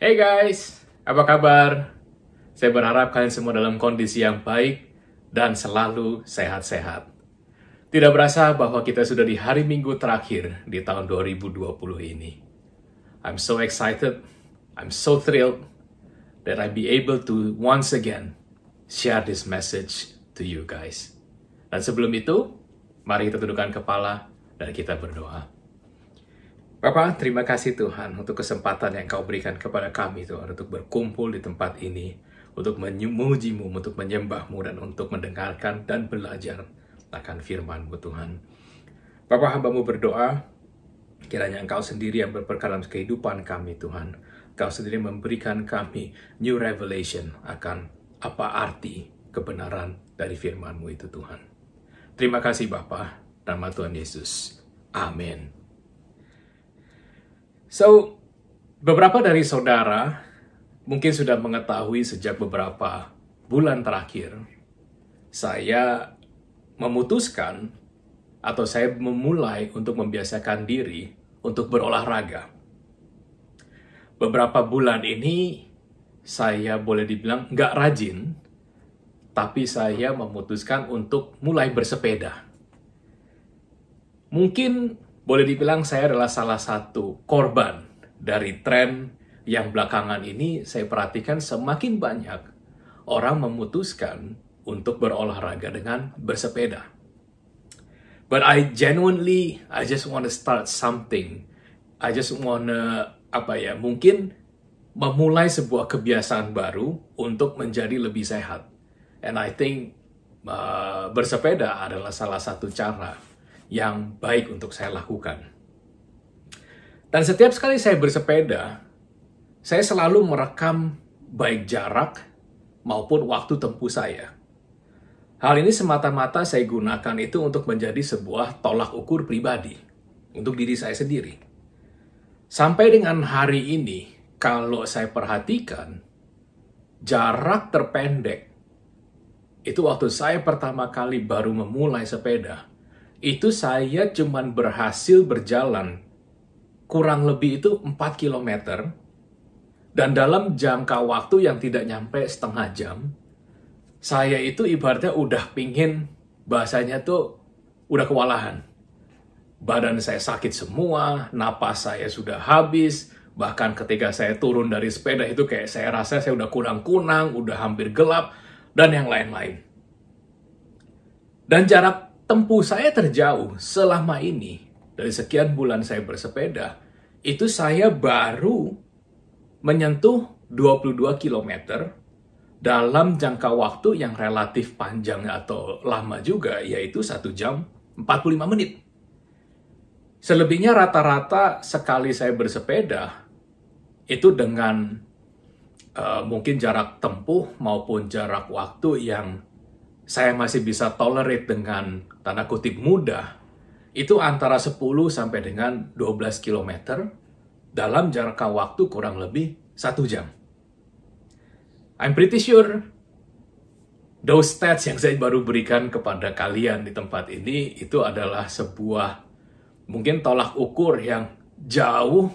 Hey guys, apa kabar? Saya berharap kalian semua dalam kondisi yang baik dan selalu sehat-sehat. Tidak berasa bahwa kita sudah di hari Minggu terakhir di tahun 2020 ini. I'm so excited, I'm so thrilled that I be able to once again share this message to you guys. Dan sebelum itu, mari kita tundukkan kepala dan kita berdoa. Bapak, terima kasih Tuhan untuk kesempatan yang Kau berikan kepada kami Tuhan untuk berkumpul di tempat ini, untuk memuji-Mu, untuk menyembah-Mu, dan untuk mendengarkan dan belajar akan firman-Mu Tuhan. Bapak, hamba-Mu berdoa, kiranya Engkau sendiri yang berperkara dalam kehidupan kami Tuhan. Engkau sendiri memberikan kami new revelation akan apa arti kebenaran dari firman-Mu itu Tuhan. Terima kasih Bapa, nama Tuhan Yesus. Amin. So, beberapa dari saudara mungkin sudah mengetahui sejak beberapa bulan terakhir, saya memutuskan atau saya memulai untuk membiasakan diri untuk berolahraga. Beberapa bulan ini saya boleh dibilang nggak rajin, tapi saya memutuskan untuk mulai bersepeda. Mungkin boleh dibilang saya adalah salah satu korban dari tren yang belakangan ini saya perhatikan semakin banyak orang memutuskan untuk berolahraga dengan bersepeda. But I just want to start something. I just want to, mungkin memulai sebuah kebiasaan baru untuk menjadi lebih sehat. And I think bersepeda adalah salah satu cara yang baik untuk saya lakukan. Dan setiap sekali saya bersepeda, saya selalu merekam baik jarak maupun waktu tempuh saya. Hal ini semata-mata saya gunakan itu untuk menjadi sebuah tolak ukur pribadi untuk diri saya sendiri. Sampai dengan hari ini, kalau saya perhatikan, jarak terpendek itu waktu saya pertama kali baru memulai sepeda, itu saya cuman berhasil berjalan kurang lebih itu 4 km, dan dalam jangka waktu yang tidak nyampe setengah jam, saya itu ibaratnya udah pingin, bahasanya tuh udah kewalahan. Badan saya sakit semua, napas saya sudah habis, bahkan ketika saya turun dari sepeda itu kayak saya rasa saya udah kunang-kunang, udah hampir gelap, dan yang lain-lain. Dan jarak tempuh saya terjauh selama ini, dari sekian bulan saya bersepeda, itu saya baru menyentuh 22 km dalam jangka waktu yang relatif panjang atau lama juga, yaitu 1 jam 45 menit. Selebihnya rata-rata sekali saya bersepeda, itu dengan mungkin jarak tempuh maupun jarak waktu yang saya masih bisa tolerate dengan tanda kutip mudah, itu antara 10 sampai dengan 12 km dalam jangka waktu kurang lebih 1 jam. I'm pretty sure those stats yang saya baru berikan kepada kalian di tempat ini itu adalah sebuah mungkin tolak ukur yang jauh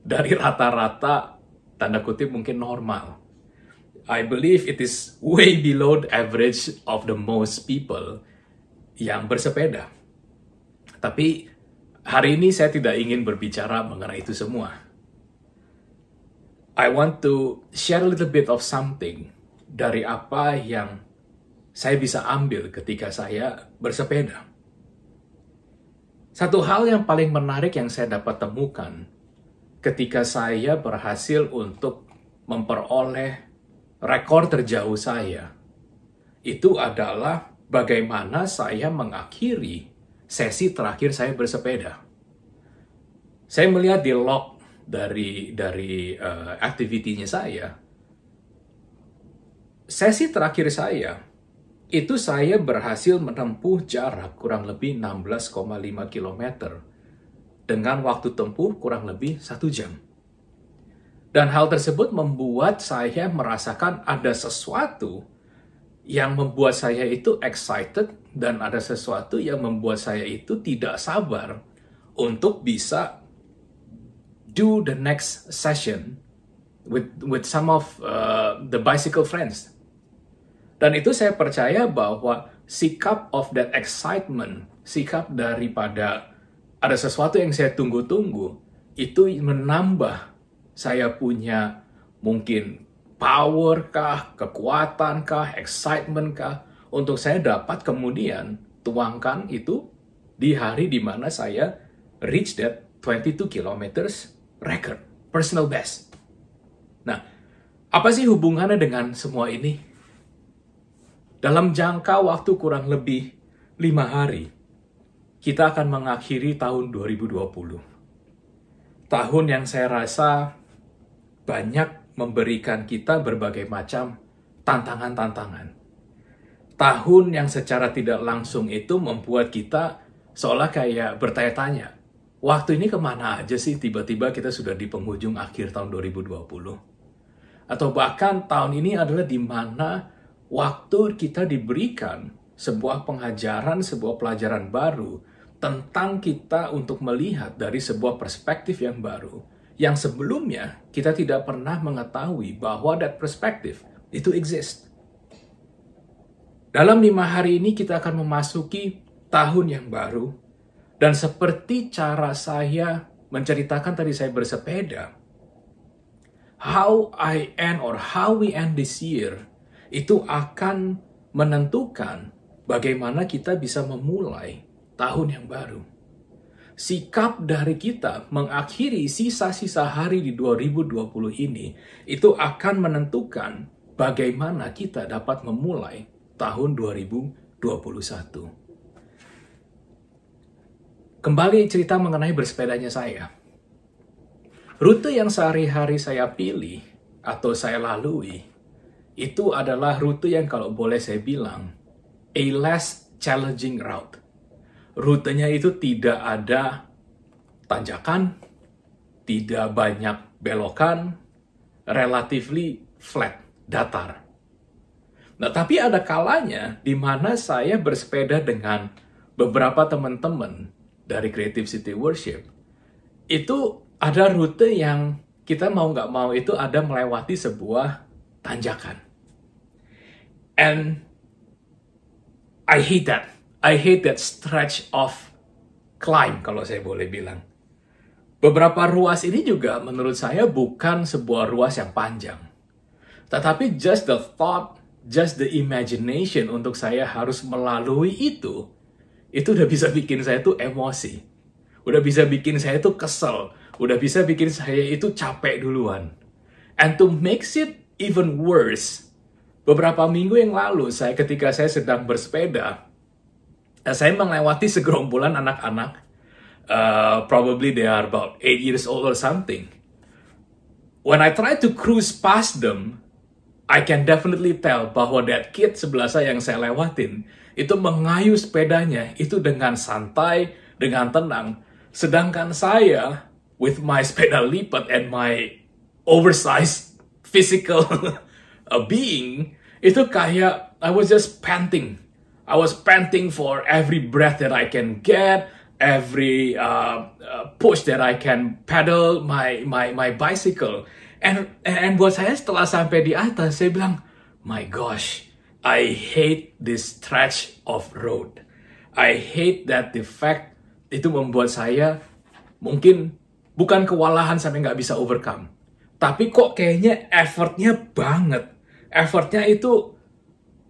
dari rata-rata tanda kutip mungkin normal. I believe it is way below the average of the most people yang bersepeda. Tapi hari ini saya tidak ingin berbicara mengenai itu semua. I want to share a little bit of something dari apa yang saya bisa ambil ketika saya bersepeda. Satu hal yang paling menarik yang saya dapat temukan ketika saya berhasil untuk memperoleh rekor terjauh saya, itu adalah bagaimana saya mengakhiri sesi terakhir saya bersepeda. Saya melihat di log dari activity-nya saya, sesi terakhir saya, itu saya berhasil menempuh jarak kurang lebih 16,5 km dengan waktu tempuh kurang lebih 1 jam. Dan hal tersebut membuat saya merasakan ada sesuatu yang membuat saya itu excited dan ada sesuatu yang membuat saya itu tidak sabar untuk bisa do the next session with some of the bicycle friends. Dan itu saya percaya bahwa sikap of that excitement, sikap daripada ada sesuatu yang saya tunggu-tunggu, itu menambah saya punya mungkin power kah, kekuatan kah, excitement kah, untuk saya dapat kemudian tuangkan itu di hari di mana saya reach that 22 kilometers record, personal best. Nah, apa sih hubungannya dengan semua ini? Dalam jangka waktu kurang lebih 5 hari, kita akan mengakhiri tahun 2020. Tahun yang saya rasa banyak memberikan kita berbagai macam tantangan-tantangan. Tahun yang secara tidak langsung itu membuat kita seolah kayak bertanya-tanya, waktu ini kemana aja sih tiba-tiba kita sudah di penghujung akhir tahun 2020? Atau bahkan tahun ini adalah di mana waktu kita diberikan sebuah pengajaran, sebuah pelajaran baru tentang kita untuk melihat dari sebuah perspektif yang baru, yang sebelumnya kita tidak pernah mengetahui bahwa that perspective itu exist. Dalam 5 hari ini kita akan memasuki tahun yang baru, dan seperti cara saya menceritakan tadi saya bersepeda, how I end or how we end this year, itu akan menentukan bagaimana kita bisa memulai tahun yang baru. Sikap dari kita mengakhiri sisa-sisa hari di 2020 ini, itu akan menentukan bagaimana kita dapat memulai tahun 2021. Kembali cerita mengenai bersepedanya saya. Rute yang sehari-hari saya pilih atau saya lalui, itu adalah rute yang kalau boleh saya bilang, a less challenging route. Rutenya itu tidak ada tanjakan, tidak banyak belokan, relatively flat, datar. Nah, tapi ada kalanya di mana saya bersepeda dengan beberapa teman-teman dari Creative City Worship. Itu ada rute yang kita mau nggak mau itu ada melewati sebuah tanjakan. And I hate that. I hate that stretch of climb, kalau saya boleh bilang. Beberapa ruas ini juga menurut saya bukan sebuah ruas yang panjang. Tetapi just the thought, just the imagination untuk saya harus melalui itu udah bisa bikin saya tuh emosi. Udah bisa bikin saya tuh kesel. Udah bisa bikin saya itu capek duluan. And to make it even worse, beberapa minggu yang lalu ketika saya sedang bersepeda, saya melewati segerombolan anak-anak, probably they are about 8 years old or something. When I try to cruise past them, I can definitely tell bahwa that kid sebelah saya yang saya lewatin, itu mengayuh sepedanya, itu dengan santai, dengan tenang. Sedangkan saya, with my sepeda lipat and my oversized physical being, itu kayak, I was just panting. I was panting for every breath that I can get, every push that I can pedal my bicycle. And buat saya setelah sampai di atas, saya bilang, my gosh, I hate this stretch of road. I hate that the fact itu membuat saya mungkin bukan kewalahan sampai nggak bisa overcome. Tapi kok kayaknya effortnya banget. Effortnya itu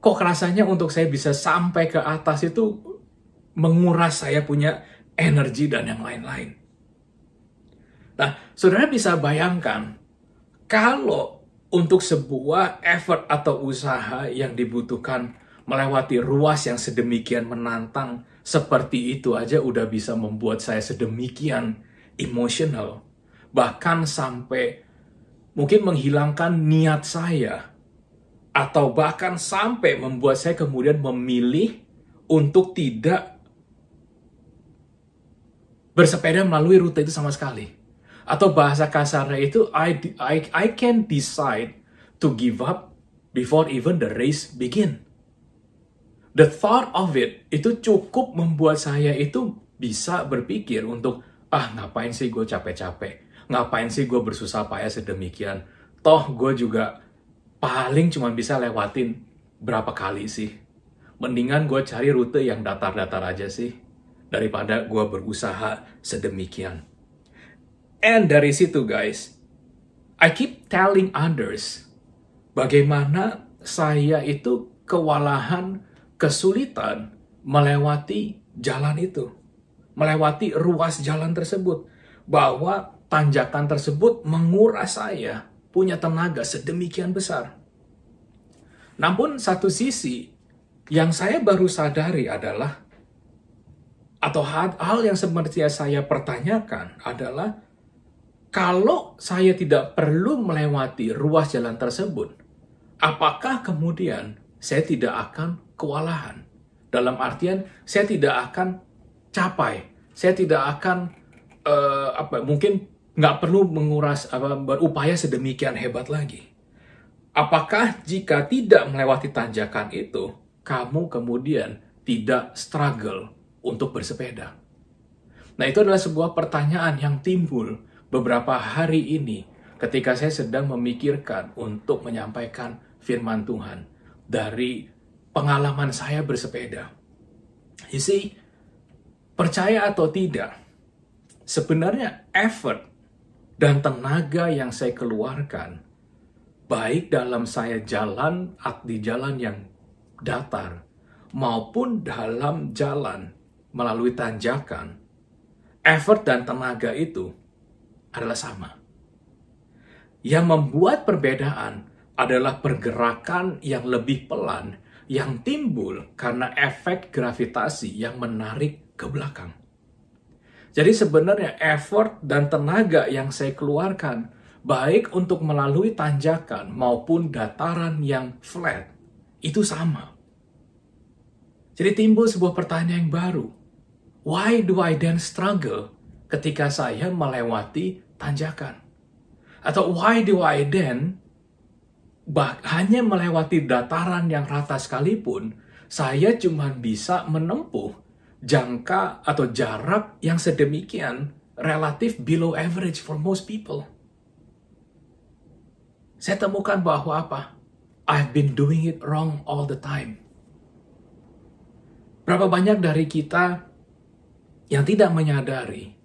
kok rasanya untuk saya bisa sampai ke atas itu menguras saya punya energi dan yang lain-lain. Nah, saudara bisa bayangkan, kalau untuk sebuah effort atau usaha yang dibutuhkan melewati ruas yang sedemikian menantang, seperti itu aja udah bisa membuat saya sedemikian emosional. Bahkan sampai mungkin menghilangkan niat saya, atau bahkan sampai membuat saya kemudian memilih untuk tidak bersepeda melalui rute itu sama sekali. Atau bahasa kasarnya itu, I can decide to give up before even the race begin. The thought of it itu cukup membuat saya itu bisa berpikir untuk, ngapain sih gue capek-capek? Ngapain sih gue bersusah payah sedemikian? Toh gue juga paling cuma bisa lewatin berapa kali sih. Mendingan gue cari rute yang datar-datar aja sih, daripada gue berusaha sedemikian. And dari situ guys, I keep telling others bagaimana saya itu kewalahan, kesulitan melewati jalan itu, melewati ruas jalan tersebut, bahwa tanjakan tersebut menguras saya, punya tenaga sedemikian besar. Namun satu sisi yang saya baru sadari adalah, atau hal yang sebenarnya saya pertanyakan adalah, kalau saya tidak perlu melewati ruas jalan tersebut, apakah kemudian saya tidak akan kewalahan? Dalam artian, saya tidak akan capai, saya tidak akan mungkin nggak perlu berupaya sedemikian hebat lagi. Apakah jika tidak melewati tanjakan itu, kamu kemudian tidak struggle untuk bersepeda? Nah, itu adalah sebuah pertanyaan yang timbul beberapa hari ini ketika saya sedang memikirkan untuk menyampaikan firman Tuhan dari pengalaman saya bersepeda. You see, percaya atau tidak, sebenarnya effort dan tenaga yang saya keluarkan, baik dalam saya jalan di jalan yang datar, maupun dalam jalan melalui tanjakan, effort dan tenaga itu adalah sama. Yang membuat perbedaan adalah pergerakan yang lebih pelan yang timbul karena efek gravitasi yang menarik ke belakang. Jadi sebenarnya effort dan tenaga yang saya keluarkan, baik untuk melalui tanjakan maupun dataran yang flat, itu sama. Jadi timbul sebuah pertanyaan yang baru. Why do I then struggle ketika saya melewati tanjakan? Atau why do I then hanya melewati dataran yang rata sekalipun, saya cuma bisa menempuh jangka atau jarak yang sedemikian relatif below average for most people. Saya temukan bahwa apa? I've been doing it wrong all the time. Berapa banyak dari kita yang tidak menyadari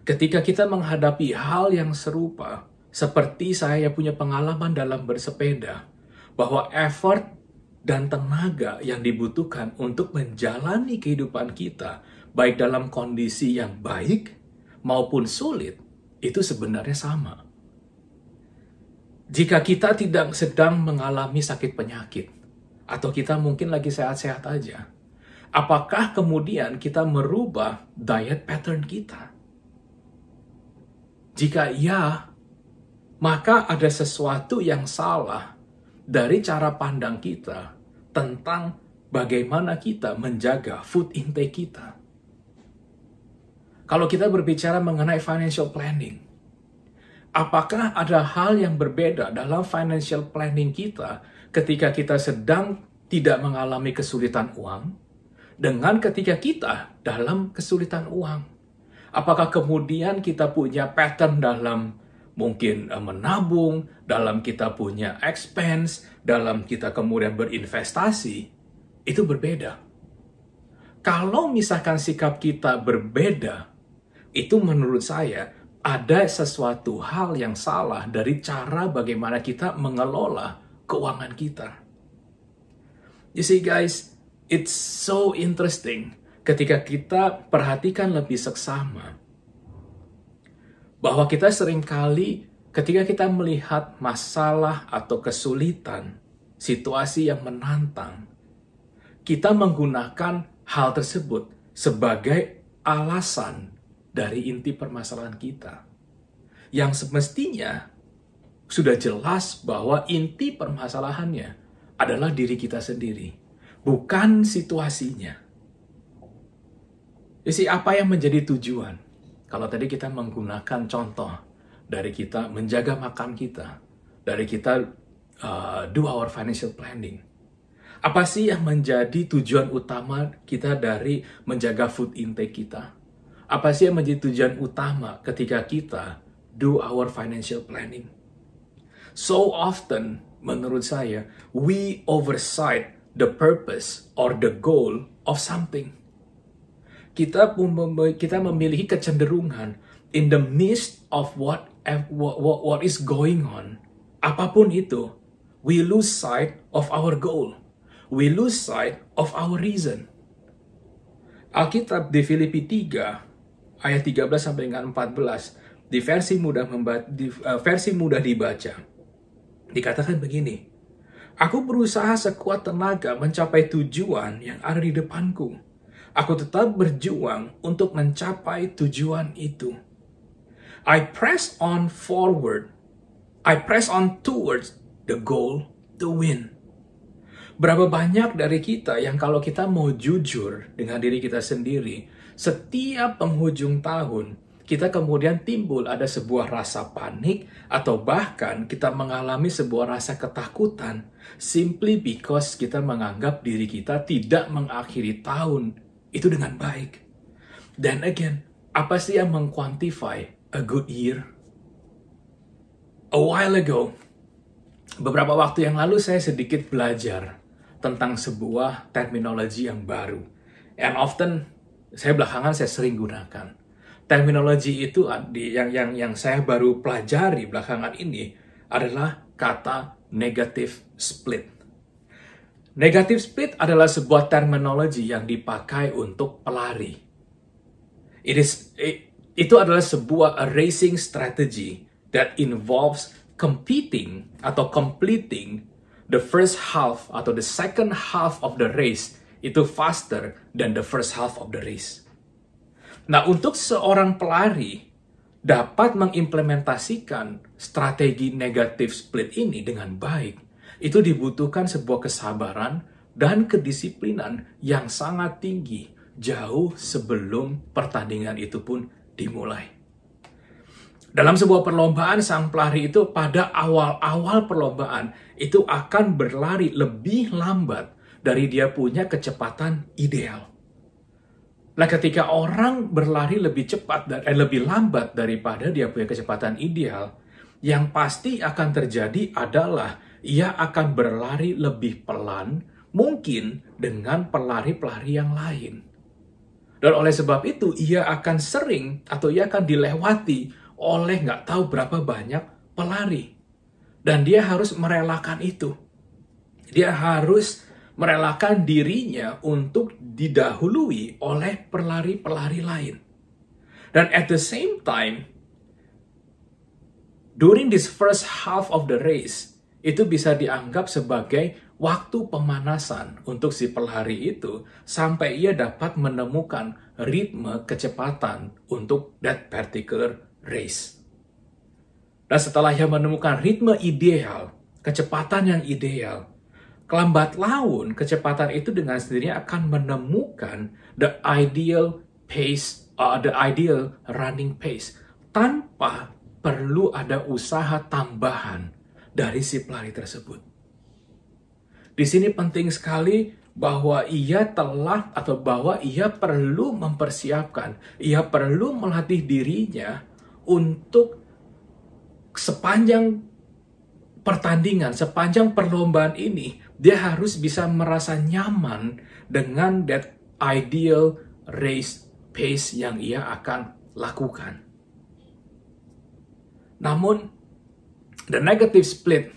ketika kita menghadapi hal yang serupa, seperti saya punya pengalaman dalam bersepeda, bahwa effort dan tenaga yang dibutuhkan untuk menjalani kehidupan kita, baik dalam kondisi yang baik maupun sulit, itu sebenarnya sama. Jika kita tidak sedang mengalami sakit penyakit, atau kita mungkin lagi sehat-sehat aja, apakah kemudian kita merubah diet pattern kita? Jika ya, maka ada sesuatu yang salah dari cara pandang kita tentang bagaimana kita menjaga food intake kita. Kalau kita berbicara mengenai financial planning, apakah ada hal yang berbeda dalam financial planning kita ketika kita sedang tidak mengalami kesulitan uang dengan ketika kita dalam kesulitan uang? Apakah kemudian kita punya pattern dalam mungkin menabung, dalam kita punya expense, dalam kita kemudian berinvestasi, itu berbeda. Kalau misalkan sikap kita berbeda, itu menurut saya ada sesuatu hal yang salah dari cara bagaimana kita mengelola keuangan kita. You see guys, it's so interesting ketika kita perhatikan lebih seksama, bahwa kita seringkali ketika kita melihat masalah atau kesulitan, situasi yang menantang, kita menggunakan hal tersebut sebagai alasan dari inti permasalahan kita. Yang semestinya sudah jelas bahwa inti permasalahannya adalah diri kita sendiri, bukan situasinya. Jadi apa yang menjadi tujuan? Kalau tadi kita menggunakan contoh dari kita menjaga makan kita, dari kita do our financial planning. Apa sih yang menjadi tujuan utama kita dari menjaga food intake kita? Apa sih yang menjadi tujuan utama ketika kita do our financial planning? So often, menurut saya, we oversight the purpose or the goal of something. Kita memiliki kecenderungan in the midst of what is going on, apapun itu, we lose sight of our goal. We lose sight of our reason. Alkitab di Filipi 3 ayat 13 sampai dengan 14 di versi mudah dibaca dikatakan begini. Aku berusaha sekuat tenaga mencapai tujuan yang ada di depanku. Aku tetap berjuang untuk mencapai tujuan itu. I press on forward. I press on towards the goal to win. Berapa banyak dari kita yang kalau kita mau jujur dengan diri kita sendiri, setiap penghujung tahun, kita kemudian timbul ada sebuah rasa panik atau bahkan kita mengalami sebuah rasa ketakutan simply because kita menganggap diri kita tidak mengakhiri tahun itu dengan baik. Then again, apa sih yang mengquantify a good year? A while ago, beberapa waktu yang lalu saya sedikit belajar tentang sebuah terminologi yang baru. And often, belakangan saya sering gunakan. Terminologi itu yang saya baru pelajari belakangan ini adalah kata negative split. Negative split adalah sebuah terminologi yang dipakai untuk pelari. Itu adalah sebuah racing strategy that involves competing atau completing the first half atau the second half of the race itu faster than the first half of the race. Nah, untuk seorang pelari dapat mengimplementasikan strategi negative split ini dengan baik, itu dibutuhkan sebuah kesabaran dan kedisiplinan yang sangat tinggi jauh sebelum pertandingan itu pun dimulai. Dalam sebuah perlombaan, sang pelari itu pada awal-awal perlombaan itu akan berlari lebih lambat dari dia punya kecepatan ideal. Nah, ketika orang berlari lebih lebih lambat daripada dia punya kecepatan ideal, yang pasti akan terjadi adalah ia akan berlari lebih pelan, mungkin dengan pelari-pelari yang lain. Dan oleh sebab itu, ia akan sering atau ia akan dilewati oleh nggak tahu berapa banyak pelari. Dan dia harus merelakan itu. Dia harus merelakan dirinya untuk didahului oleh pelari-pelari lain. Dan at the same time, during this first half of the race, itu bisa dianggap sebagai waktu pemanasan untuk si pelari itu sampai ia dapat menemukan ritme kecepatan untuk that particular race. Dan setelah ia menemukan ritme ideal, kecepatan yang ideal, kelambat laun kecepatan itu dengan sendirinya akan menemukan the ideal pace, the ideal running pace, tanpa perlu ada usaha tambahan dari si pelari tersebut. Di sini penting sekali bahwa ia perlu mempersiapkan, ia perlu melatih dirinya untuk sepanjang pertandingan, sepanjang perlombaan ini, dia harus bisa merasa nyaman dengan that ideal race pace yang ia akan lakukan. Namun, the negative split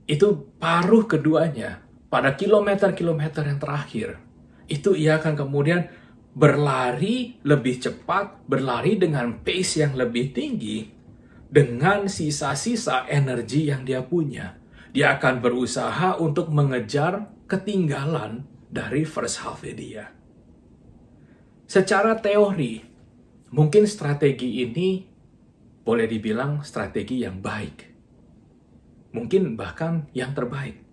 itu paruh keduanya pada kilometer-kilometer yang terakhir. Itu ia akan kemudian berlari lebih cepat, berlari dengan pace yang lebih tinggi, dengan sisa-sisa energi yang dia punya. Dia akan berusaha untuk mengejar ketinggalan dari first half dia. Secara teori, mungkin strategi ini boleh dibilang strategi yang baik. Mungkin bahkan yang terbaik.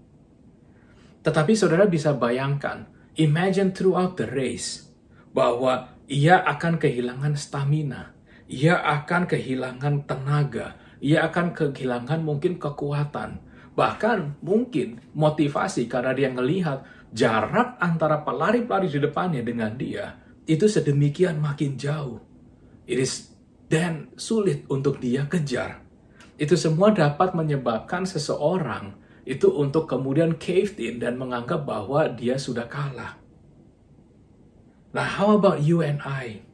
Tetapi saudara bisa bayangkan, imagine throughout the race, bahwa ia akan kehilangan stamina, ia akan kehilangan tenaga, ia akan kehilangan mungkin kekuatan, bahkan mungkin motivasi karena dia melihat jarak antara pelari-pelari di depannya dengan dia, itu sedemikian makin jauh. It is then sulit untuk dia kejar. Itu semua dapat menyebabkan seseorang itu untuk kemudian caved in dan menganggap bahwa dia sudah kalah. Nah, how about you and I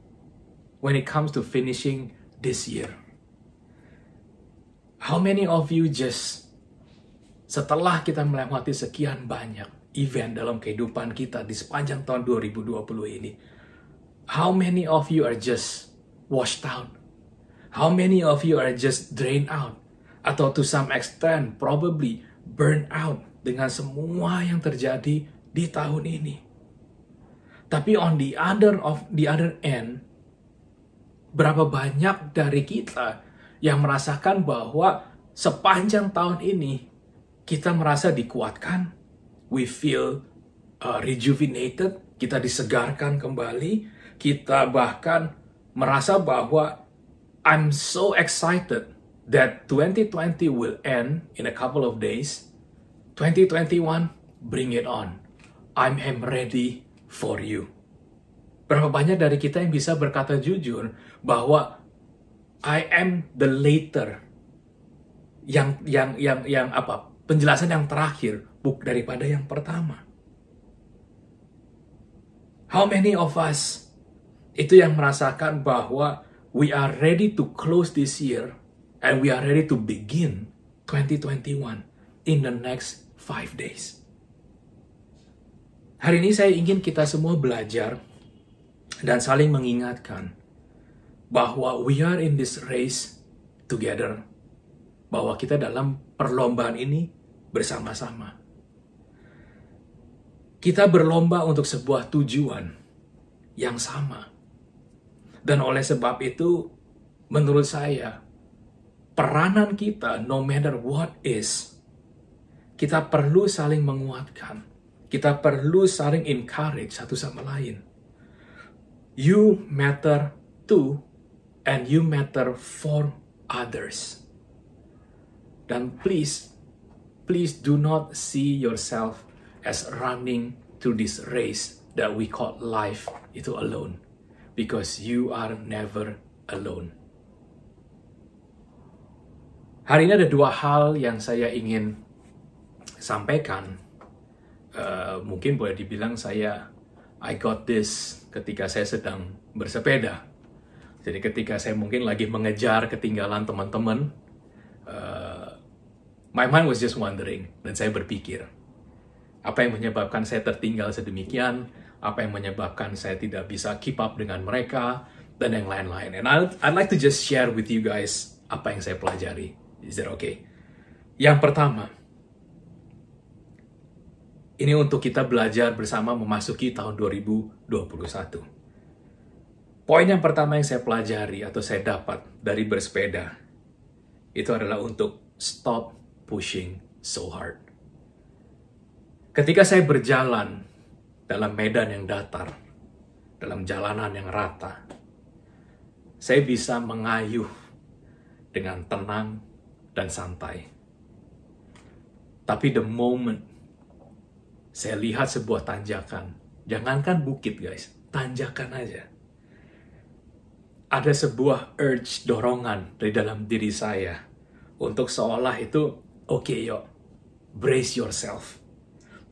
when it comes to finishing this year? How many of you just setelah kita melewati sekian banyak event dalam kehidupan kita di sepanjang tahun 2020 ini, how many of you are just washed out? How many of you are just drained out? Atau to some extent, probably burned out dengan semua yang terjadi di tahun ini. Tapi on the other end, berapa banyak dari kita yang merasakan bahwa sepanjang tahun ini kita merasa dikuatkan, we feel rejuvenated, kita disegarkan kembali, kita bahkan merasa bahwa I'm so excited that 2020 will end in a couple of days. 2021, bring it on. I am ready for you. Berapa banyak dari kita yang bisa berkata jujur bahwa I am the later, yang penjelasan yang terakhir daripada yang pertama. How many of us itu yang merasakan bahwa we are ready to close this year and we are ready to begin 2021 in the next 5 days. Hari ini saya ingin kita semua belajar dan saling mengingatkan bahwa we are in this race together. Bahwa kita dalam perlombaan ini bersama-sama. Kita berlomba untuk sebuah tujuan yang sama. Dan oleh sebab itu, menurut saya, peranan kita, no matter what is, kita perlu saling menguatkan. Kita perlu saling encourage satu sama lain. You matter to, and you matter for others. Dan please do not see yourself as running through this race that we call life itu alone. Because you are never alone. Hari ini ada dua hal yang saya ingin sampaikan. Mungkin boleh dibilang I got this ketika saya sedang bersepeda. Jadi ketika saya mungkin lagi mengejar ketinggalan teman-teman, my mind was just wondering, dan saya berpikir, apa yang menyebabkan saya tertinggal sedemikian, apa yang menyebabkan saya tidak bisa keep up dengan mereka, dan yang lain-lain. And I'd like to just share with you guys apa yang saya pelajari. Is that okay? Yang pertama, ini untuk kita belajar bersama memasuki tahun 2021. Poin yang pertama yang saya pelajari atau saya dapat dari bersepeda, itu adalah untuk stop pushing so hard. Ketika saya berjalan dalam medan yang datar, dalam jalanan yang rata, saya bisa mengayuh dengan tenang dan santai. Tapi the moment saya lihat sebuah tanjakan, jangankan bukit guys, tanjakan aja. Ada sebuah urge, dorongan dari dalam diri saya untuk seolah itu, okay, yuk, brace yourself.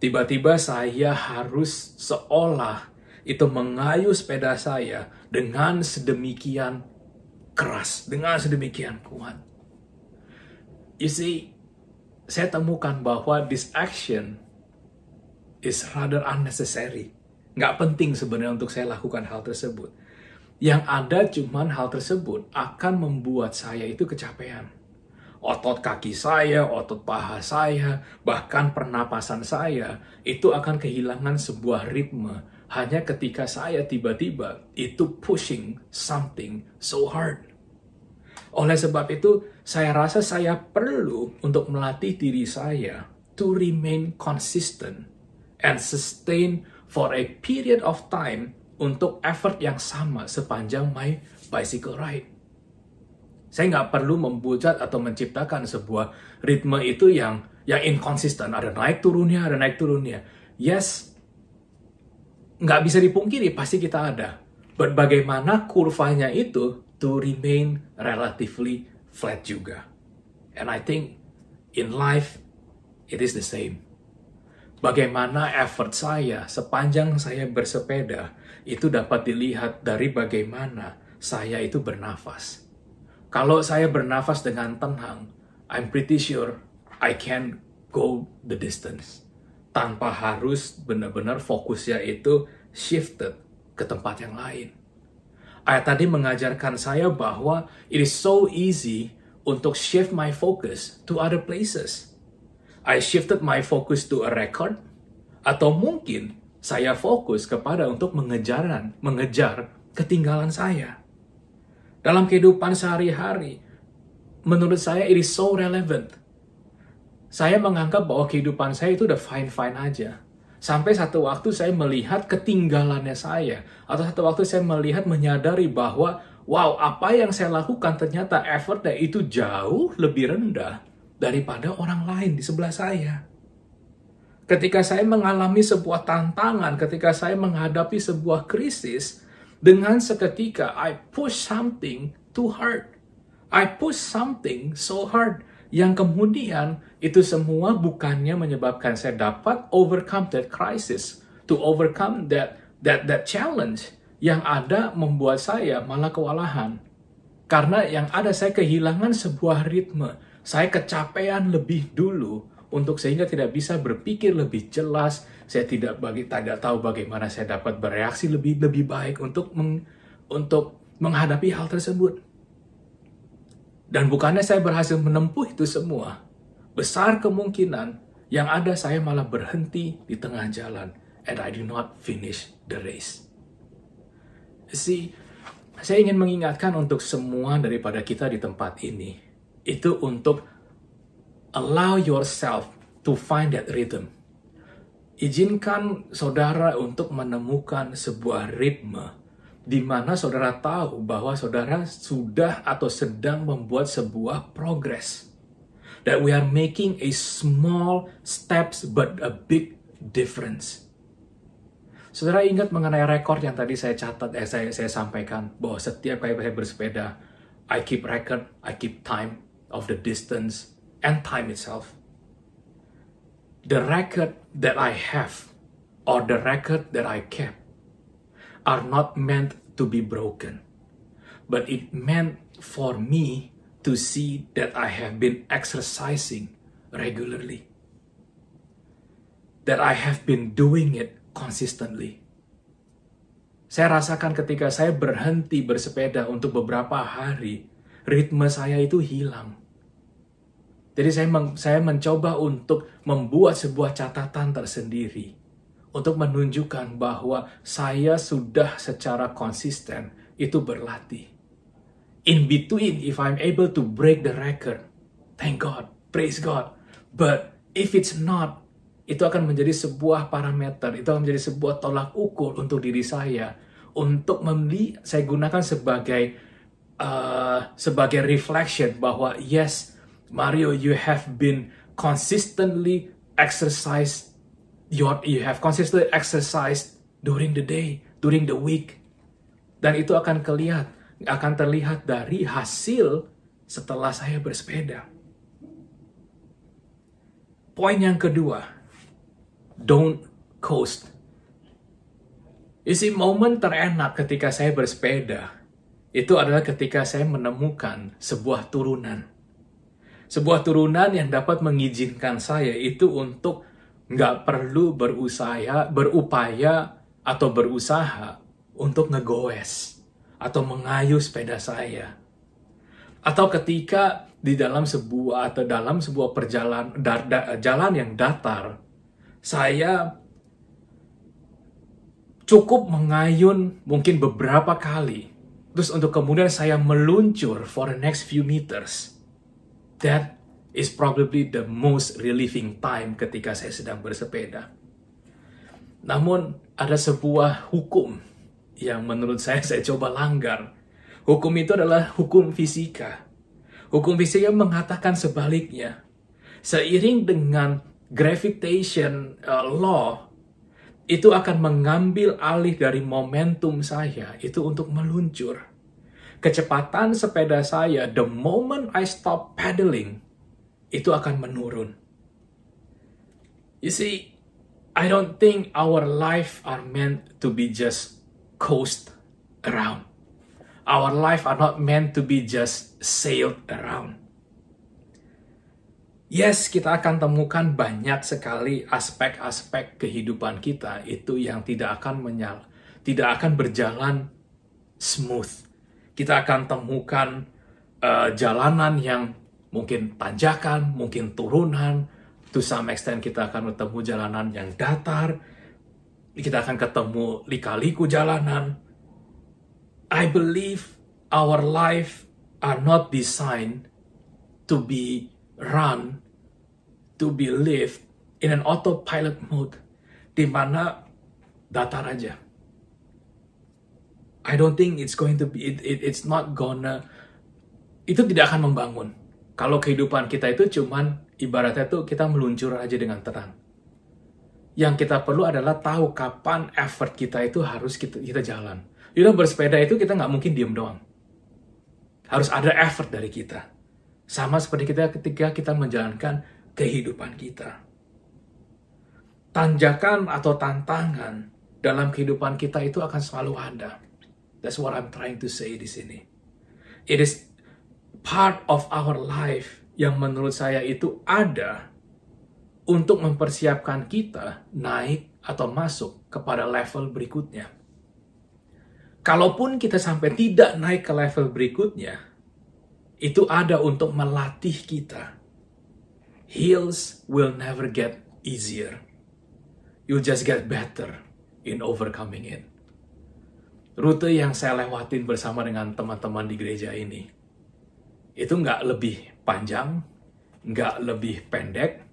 Tiba-tiba saya harus seolah itu mengayuh sepeda saya dengan sedemikian keras, dengan sedemikian kuat. You see, saya temukan bahwa this action is rather unnecessary. Nggak penting sebenarnya untuk saya lakukan hal tersebut. Yang ada cuman hal tersebut akan membuat saya itu kecapean. Otot kaki saya, otot paha saya, bahkan pernapasan saya, itu akan kehilangan sebuah ritme hanya ketika saya tiba-tiba itu pushing something so hard. Oleh sebab itu, saya rasa saya perlu untuk melatih diri saya to remain consistent and sustain for a period of time untuk effort yang sama sepanjang my bicycle ride. Saya nggak perlu membuat atau menciptakan sebuah ritme itu yang inkonsisten. Ada naik turunnya, ada naik turunnya. Yes, nggak bisa dipungkiri, pasti kita ada. But bagaimana kurvanya itu to remain relatively flat juga. And I think in life, it is the same. Bagaimana effort saya sepanjang saya bersepeda, itu dapat dilihat dari bagaimana saya itu bernafas. Kalau saya bernafas dengan tenang, I'm pretty sure I can go the distance. Tanpa harus benar-benar fokusnya itu shifted ke tempat yang lain. Ayat tadi mengajarkan saya bahwa it is so easy untuk shift my focus to other places. I shifted my focus to a record, atau mungkin saya fokus kepada untuk mengejar ketinggalan saya. Dalam kehidupan sehari-hari, menurut saya it is so relevant. Saya menganggap bahwa kehidupan saya itu udah fine-fine aja. Sampai satu waktu saya melihat ketinggalannya saya. Atau satu waktu saya menyadari bahwa, wow, apa yang saya lakukan ternyata effortnya itu jauh lebih rendah daripada orang lain di sebelah saya. Ketika saya mengalami sebuah tantangan, ketika saya menghadapi sebuah krisis, dengan seketika I push something too hard. I push something so hard. Yang kemudian itu semua bukannya menyebabkan saya dapat overcome that crisis, to overcome that challenge. Yang ada membuat saya malah kewalahan. Karena yang ada saya kehilangan sebuah ritme. Saya kecapean lebih dulu sehingga tidak bisa berpikir lebih jelas. Saya tidak tahu bagaimana saya dapat bereaksi lebih baik untuk menghadapi hal tersebut. Dan bukannya saya berhasil menempuh itu semua, besar kemungkinan yang ada saya malah berhenti di tengah jalan, and I do not finish the race. See, saya ingin mengingatkan untuk semua daripada kita di tempat ini, itu untuk allow yourself to find that rhythm. Izinkan saudara untuk menemukan sebuah ritme di mana saudara tahu bahwa saudara sudah atau sedang membuat sebuah progress. That we are making a small steps but a big difference. Saudara ingat mengenai rekor yang tadi saya catat, saya sampaikan bahwa setiap kali saya bersepeda, I keep record, I keep time of the distance and time itself. The record that I have or the record that I kept are not meant to be broken, but it meant for me to see that I have been exercising regularly, that I have been doing it consistently. Saya rasakan ketika saya berhenti bersepeda untuk beberapa hari, ritme saya itu hilang. Jadi saya mencoba untuk membuat sebuah catatan tersendiri untuk menunjukkan bahwa saya sudah secara konsisten itu berlatih. In between, if I'm able to break the record, thank God, praise God. But if it's not, itu akan menjadi sebuah parameter, itu akan menjadi sebuah tolak ukur untuk diri saya, untuk saya gunakan sebagai reflection bahwa yes, Mario, you have been consistently exercised. You have consistently exercised during the day, during the week. Dan itu akan terlihat dari hasil setelah saya bersepeda. Poin yang kedua, don't coast. Momen terenak ketika saya bersepeda, itu adalah ketika saya menemukan sebuah turunan. Sebuah turunan yang dapat mengizinkan saya itu untuk nggak perlu berupaya atau berusaha untuk ngegoes atau mengayuh sepeda saya. Atau ketika di dalam sebuah jalan yang datar, saya cukup mengayun mungkin beberapa kali. Terus untuk kemudian saya meluncur for the next few meters. That is probably the most relieving time ketika saya sedang bersepeda. Namun ada sebuah hukum yang menurut saya coba langgar. Hukum itu adalah hukum fisika. Hukum fisika mengatakan sebaliknya. Seiring dengan gravitation law, itu akan mengambil alih dari momentum saya itu untuk meluncur. Kecepatan sepeda saya, the moment I stop pedaling, itu akan menurun. You see, I don't think our life are meant to be just coast around. Our life are not meant to be just sailed around. Yes, kita akan temukan banyak sekali aspek-aspek kehidupan kita itu yang tidak akan berjalan smooth. Kita akan temukan jalanan yang mungkin tanjakan, mungkin turunan. To some extent kita akan ketemu jalanan yang datar. Kita akan ketemu lika-liku jalanan. I believe our life are not designed to be run, to be lived in an autopilot mode, di mana datar aja. I don't think it's going to be, it's not gonna, itu tidak akan membangun. Kalau kehidupan kita itu cuman ibaratnya tuh kita meluncur aja dengan tenang. Yang kita perlu adalah tahu kapan effort kita itu harus kita jalan. Bersepeda itu kita nggak mungkin diem doang. Harus ada effort dari kita. Sama seperti kita ketika kita menjalankan kehidupan kita. Tanjakan atau tantangan dalam kehidupan kita itu akan selalu ada. That's what I'm trying to say di sini. It is part of our life yang menurut saya itu ada untuk mempersiapkan kita naik atau masuk kepada level berikutnya. Kalaupun kita sampai tidak naik ke level berikutnya, itu ada untuk melatih kita. Hills will never get easier. You'll just get better in overcoming it. Rute yang saya lewatin bersama dengan teman-teman di gereja ini, itu nggak lebih panjang, nggak lebih pendek,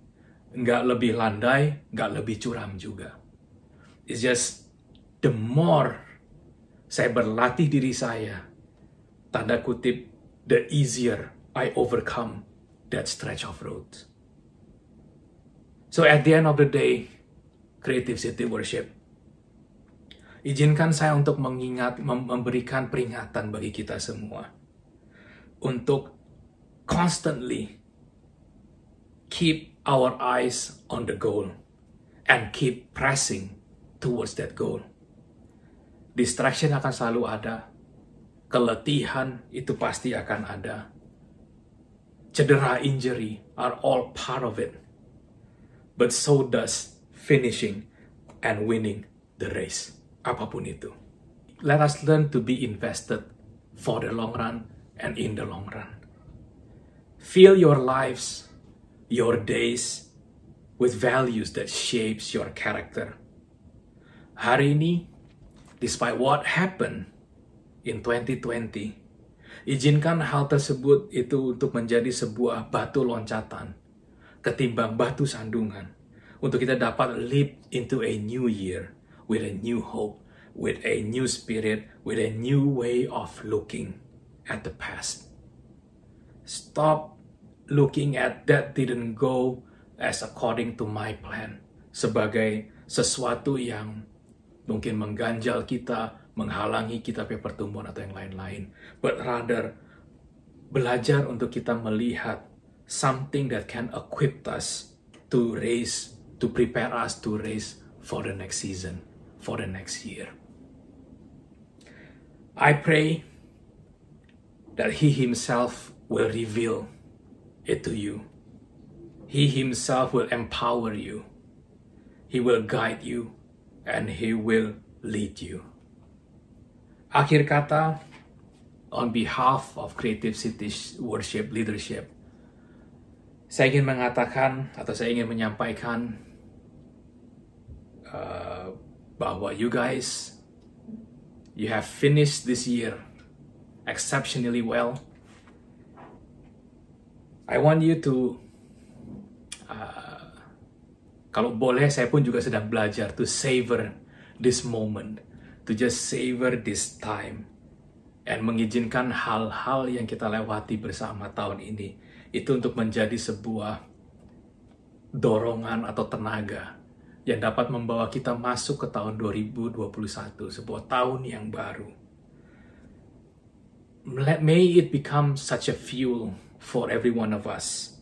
nggak lebih landai, nggak lebih curam juga. It's just the more saya berlatih diri saya, tanda kutip, the easier I overcome that stretch of road. So at the end of the day, Creative City Worship, izinkan saya untuk memberikan peringatan bagi kita semua. Untuk constantly keep our eyes on the goal and keep pressing towards that goal. Distraction akan selalu ada. Keletihan itu pasti akan ada. Cedera, injury are all part of it. But so does finishing and winning the race. Apapun itu. Let us learn to be invested for the long run and in the long run. Fill your lives, your days with values that shapes your character. Hari ini, despite what happened in 2020, izinkan hal tersebut itu untuk menjadi sebuah batu loncatan ketimbang batu sandungan untuk kita dapat leap into a new year with a new hope, with a new spirit, with a new way of looking at the past. Stop looking at that didn't go as according to my plan sebagai sesuatu yang mungkin mengganjal kita, menghalangi kita pertumbuhan atau yang lain-lain. But rather, belajar untuk kita melihat something that can equip us to race, to prepare us to race for the next season, for the next year. I pray that He Himself will reveal it to you. He Himself will empower you. He will guide you. And He will lead you. Akhir kata, on behalf of Creative City Worship Leadership, saya ingin mengatakan atau saya ingin menyampaikan bahwa you guys, you have finished this year exceptionally well. I want you to kalau boleh, saya pun juga sedang belajar to savor this moment, to just savor this time, and mengizinkan hal-hal yang kita lewati bersama tahun ini, itu untuk menjadi sebuah dorongan atau tenaga yang dapat membawa kita masuk ke tahun 2021, sebuah tahun yang baru. May it become such a fuel for every one of us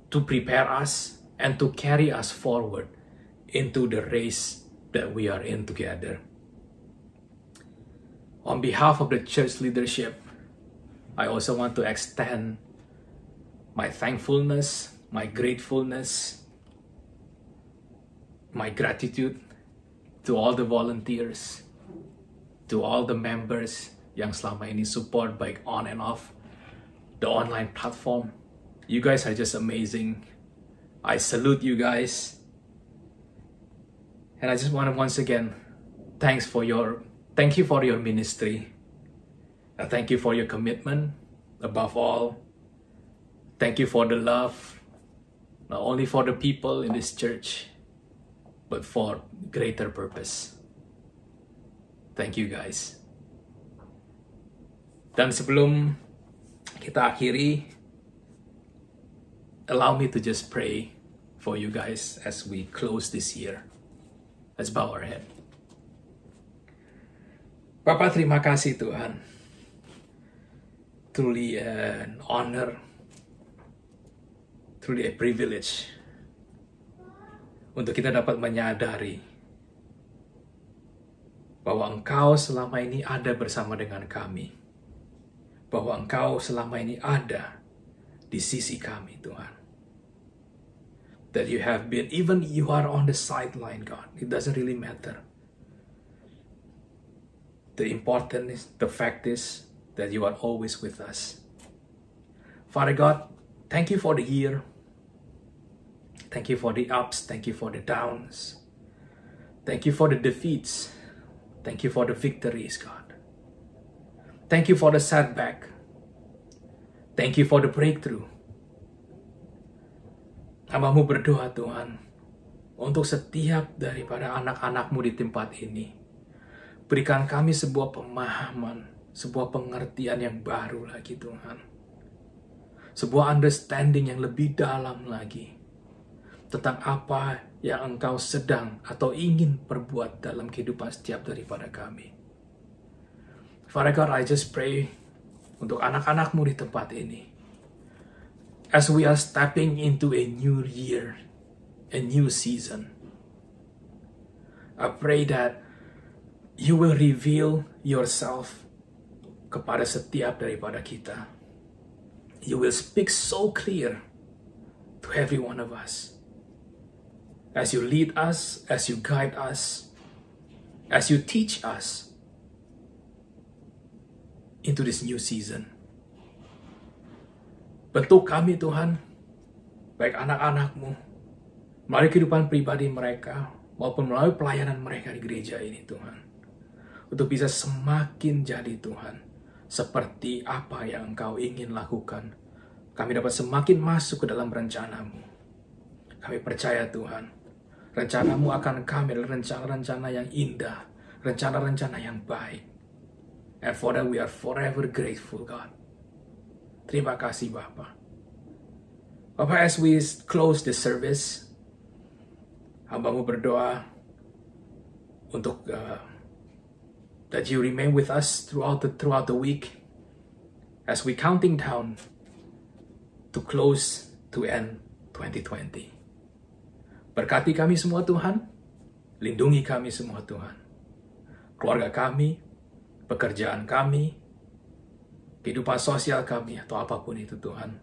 to prepare us and to carry us forward into the race that we are in together. On behalf of the church leadership, I also want to extend my thankfulness, my gratefulness, my gratitude to all the volunteers, to all the members yang selama ini support baik on and off the online platform. You guys are just amazing. I salute you guys. And I just want to once again thank you for your ministry. Thank you for your commitment. Above all, thank you for the love, not only for the people in this church, but for greater purpose. Thank you guys. Dan sebelum kita akhiri, allow me to just pray for you guys as we close this year. Let's bow our head. Bapak, terima kasih Tuhan. Truly an honor, truly a privilege untuk kita dapat menyadari bahwa Engkau selama ini ada bersama dengan kami. Bahwa Engkau selama ini ada di sisi kami, Tuhan. That you have been, even you are on the sideline, God. It doesn't really matter. The fact is that you are always with us. Father God, thank you for the year. Thank you for the ups. Thank you for the downs. Thank you for the defeats. Thank you for the victories, God. Thank you for the setback. Thank you for the breakthrough. Hamba-Mu berdoa Tuhan, untuk setiap daripada anak-anak-Mu di tempat ini. Berikan kami sebuah pemahaman, sebuah pengertian yang baru lagi Tuhan. Sebuah understanding yang lebih dalam lagi tentang apa yang Engkau sedang atau ingin perbuat dalam kehidupan setiap daripada kami. Father God, I just pray untuk anak-anak-Mu di tempat ini. As we are stepping into a new year, a new season, I pray that you will reveal yourself kepada setiap daripada kita. You will speak so clear to every one of us. As you lead us, as you guide us, as you teach us into this new season. Bentuk kami Tuhan, baik anak-anak-Mu, melalui kehidupan pribadi mereka, maupun melalui pelayanan mereka di gereja ini Tuhan. Untuk bisa semakin jadi Tuhan, seperti apa yang Engkau ingin lakukan. Kami dapat semakin masuk ke dalam rencana-Mu. Kami percaya Tuhan, rencana-Mu akan kami adalah rencana-rencana yang indah, rencana-rencana yang baik. And for that we are forever grateful, God. Terima kasih Bapa. Bapa, as we close this service, hamba-Mu berdoa untuk that you remain with us throughout the week as we counting down to close to end 2020. Berkati kami semua Tuhan, lindungi kami semua Tuhan, keluarga kami, pekerjaan kami, kehidupan sosial kami, atau apapun itu Tuhan.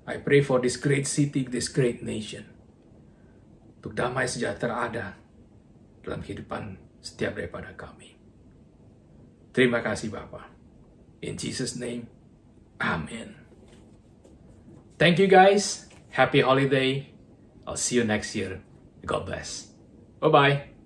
I pray for this great city, this great nation. Untuk damai sejahtera ada dalam kehidupan setiap daripada kami. Terima kasih Bapa. In Jesus' name, Amen. Thank you guys. Happy holiday. I'll see you next year. God bless. Bye-bye.